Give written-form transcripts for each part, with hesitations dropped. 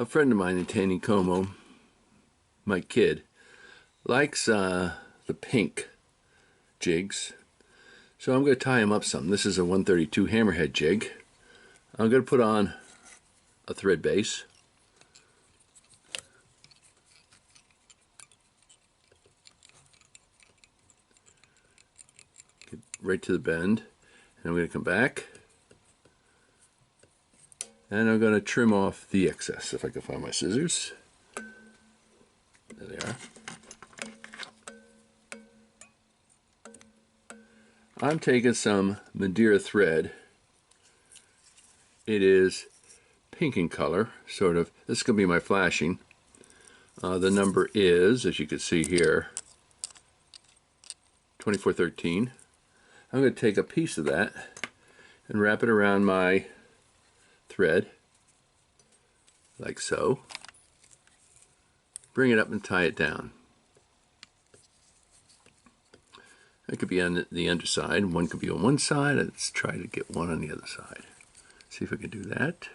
A friend of mine in Taneycomo, my kid, likes the pink jigs. So I'm going to tie him up some. This is a 132 hammerhead jig. I'm going to put on a thread base. Get right to the bend. And I'm going to come back. And I'm going to trim off the excess, if I can find my scissors. There they are. I'm taking some Madeira thread. It is pink in color, sort of. This is going to be my flashing. The number is, as you can see here, 2413. I'm going to take a piece of that and wrap it around my thread, like so. Bring it up and tie it down. It could be on the underside, one could be on one side. Let's try to get one on the other side. See if I can do that.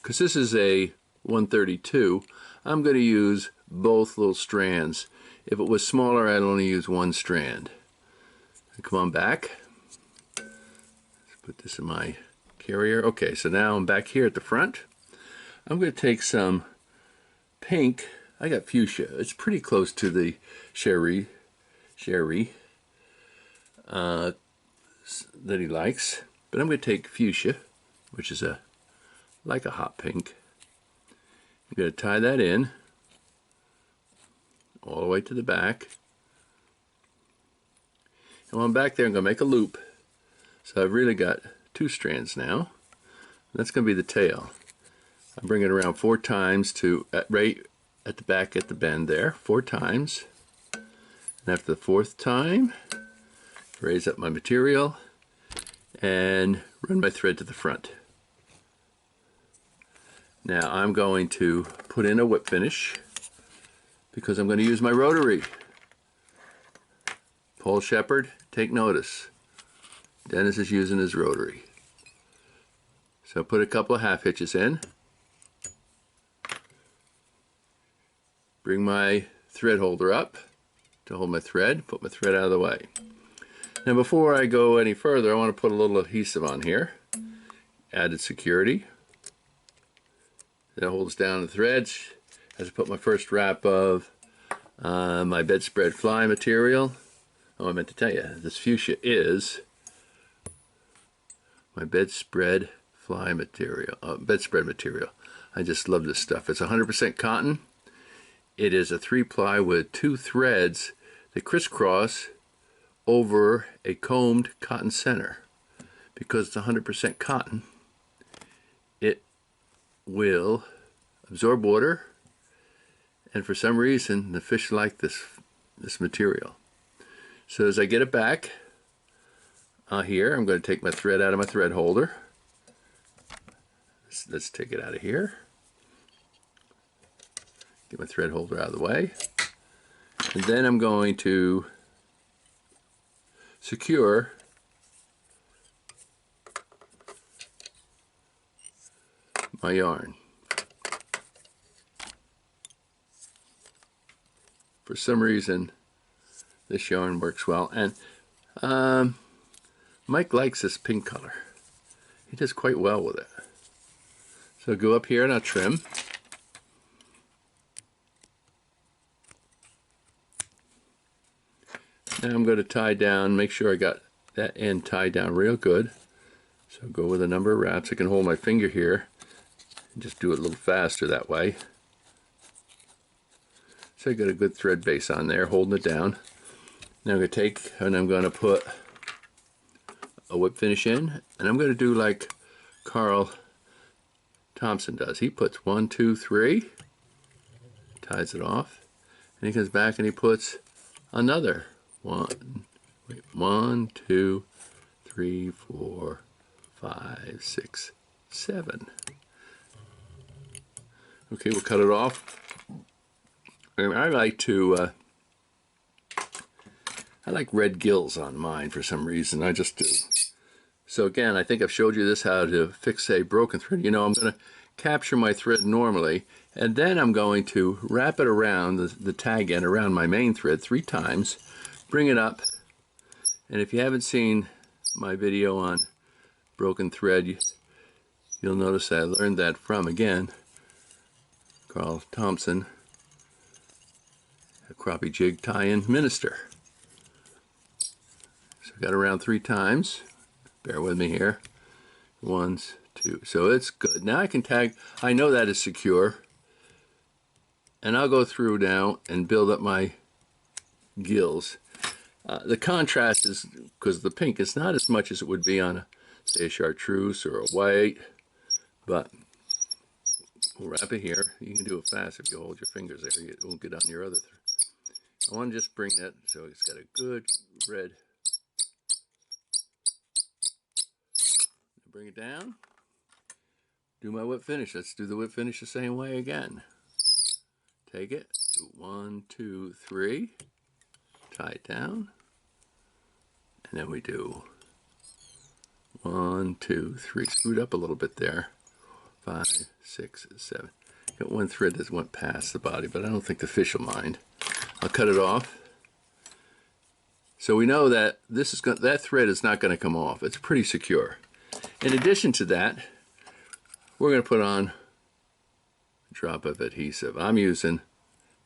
Because this is a 132, I'm going to use both little strands. If it was smaller, I'd only use one strand. Come on back. Let's put this in my carrier. Okay, so now I'm back here at the front. I'm going to take some pink. I got fuchsia. It's pretty close to the cherry that he likes, but I'm going to take fuchsia, which is like a hot pink. I'm going to tie that in all the way to the back. And while I'm back there, I'm going to make a loop. So I've really got two strands now. That's going to be the tail. I bring it around 4 times to right at the back at the bend there, 4 times. And after the 4th time, raise up my material and run my thread to the front. Now I'm going to put in a whip finish because I'm going to use my rotary. Paul Shepard, take notice. Dennis is using his rotary. So put a couple of half hitches in. Bring my thread holder up to hold my thread, put my thread out of the way. Now before I go any further, I want to put a little adhesive on here. Added security. That holds down the threads. As I put my first wrap of my bedspread fly material. Oh, I meant to tell you, this fuchsia is my bedspread fly material, bedspread material. I just love this stuff. It's 100% cotton. It is a 3-ply with 2 threads that crisscross over a combed cotton center. Because it's 100% cotton, it will absorb water, and for some reason the fish like this material. So as I get it back here, I'm going to take my thread out of my thread holder. Let's take it out of here. Get my thread holder out of the way. And then I'm going to secure my yarn. For some reason, this yarn works well, and Mike likes this pink color. He does quite well with it. So go up here and I'll trim. Now I'm going to tie down, make sure I got that end tied down real good. So go with a number of wraps. I can hold my finger here and just do it a little faster that way. So I got a good thread base on there, holding it down. Now I'm going to take and I'm going to put a whip finish in, and I'm going to do like Carl Thompson does. He puts 1, 2, 3, ties it off, and he comes back and he puts another 1, 2, 3, 4, 5, 6, 7. Okay, we'll cut it off. And I like to I like red gills on mine for some reason. I just do. So again, I think I've showed you this, how to fix a broken thread. You know, I'm going to capture my thread normally, and then I'm going to wrap it around the tag end around my main thread 3 times, bring it up, and if you haven't seen my video on broken thread, you'll notice I learned that from, again, Carl Thompson, a crappie jig tie-in minister. So I got around 3 times. Bear with me here. 1, 2. So it's good. Now I can tag. I know that is secure. And I'll go through now and build up my gills. The contrast is, because the pink is not as much as it would be on, say, a chartreuse or a white. But we'll wrap it here. You can do it fast if you hold your fingers there. It won't get on your other thread. I want to just bring that so it's got a good red. Bring it down. Do my whip finish. Let's do the whip finish the same way again. Take it. 1, 2, 3. Tie it down. And then we do 1, 2, 3. Screwed up a little bit there. 5, 6, 7. Got one thread that went past the body, but I don't think the fish will mind. I'll cut it off. So we know that that thread is not going to come off. It's pretty secure. In addition to that, we're going to put on a drop of adhesive. I'm using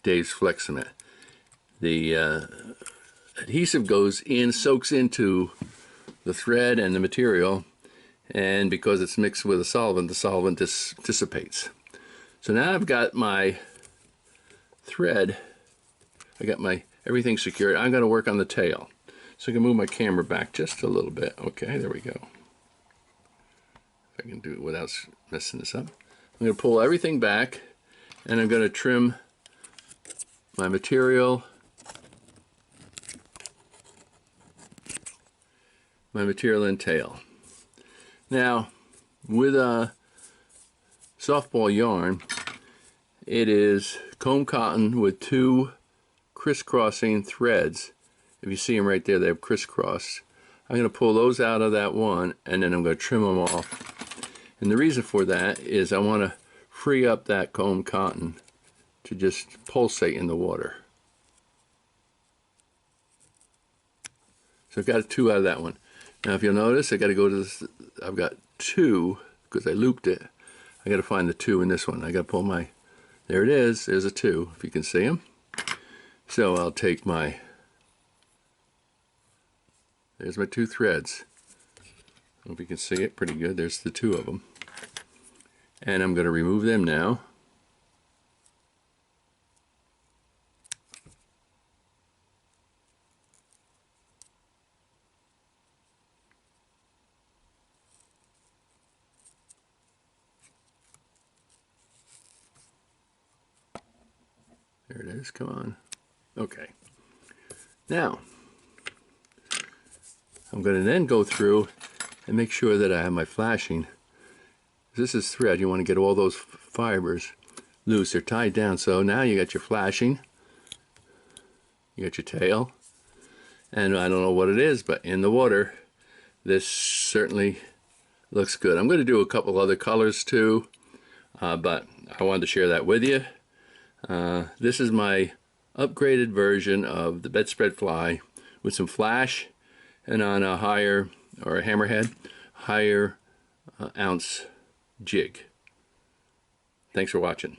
Dave's Flex Cement. The adhesive goes in, soaks into the thread and the material, and because it's mixed with a solvent, the solvent dissipates. So now I've got my thread, I got my everything secured. I'm going to work on the tail. So I can move my camera back just a little bit. Okay, there we go. If I can do it without messing this up. I'm going to pull everything back, and I'm going to trim my material, and tail. Now, with a softball yarn, it is comb cotton with 2 crisscrossing threads. If you see them right there, they have crisscrossed. I'm going to pull those out of that one, and then I'm going to trim them off. And the reason for that is I want to free up that comb cotton to just pulsate in the water. So I've got 2 out of that one. Now if you'll notice, I got to go to this, I've got 2, because I looped it. I got to find the 2 in this one. I got to pull my, there it is, there's a 2, if you can see them. So I'll take my, there's my 2 threads. I hope you can see it pretty good. There's the 2 of them. And I'm going to remove them now. There it is, come on. Okay. Now, I'm going to then go through and make sure that I have my flashing. This is thread. You want to get all those fibers loose. They're tied down. So now you got your flashing, you got your tail, and I don't know what it is, but in the water, this certainly looks good. I'm going to do a couple other colors too, but I wanted to share that with you. This is my upgraded version of the bedspread fly with some flash, and on a higher, or a hammerhead, higher ounce jig. Thanks for watching.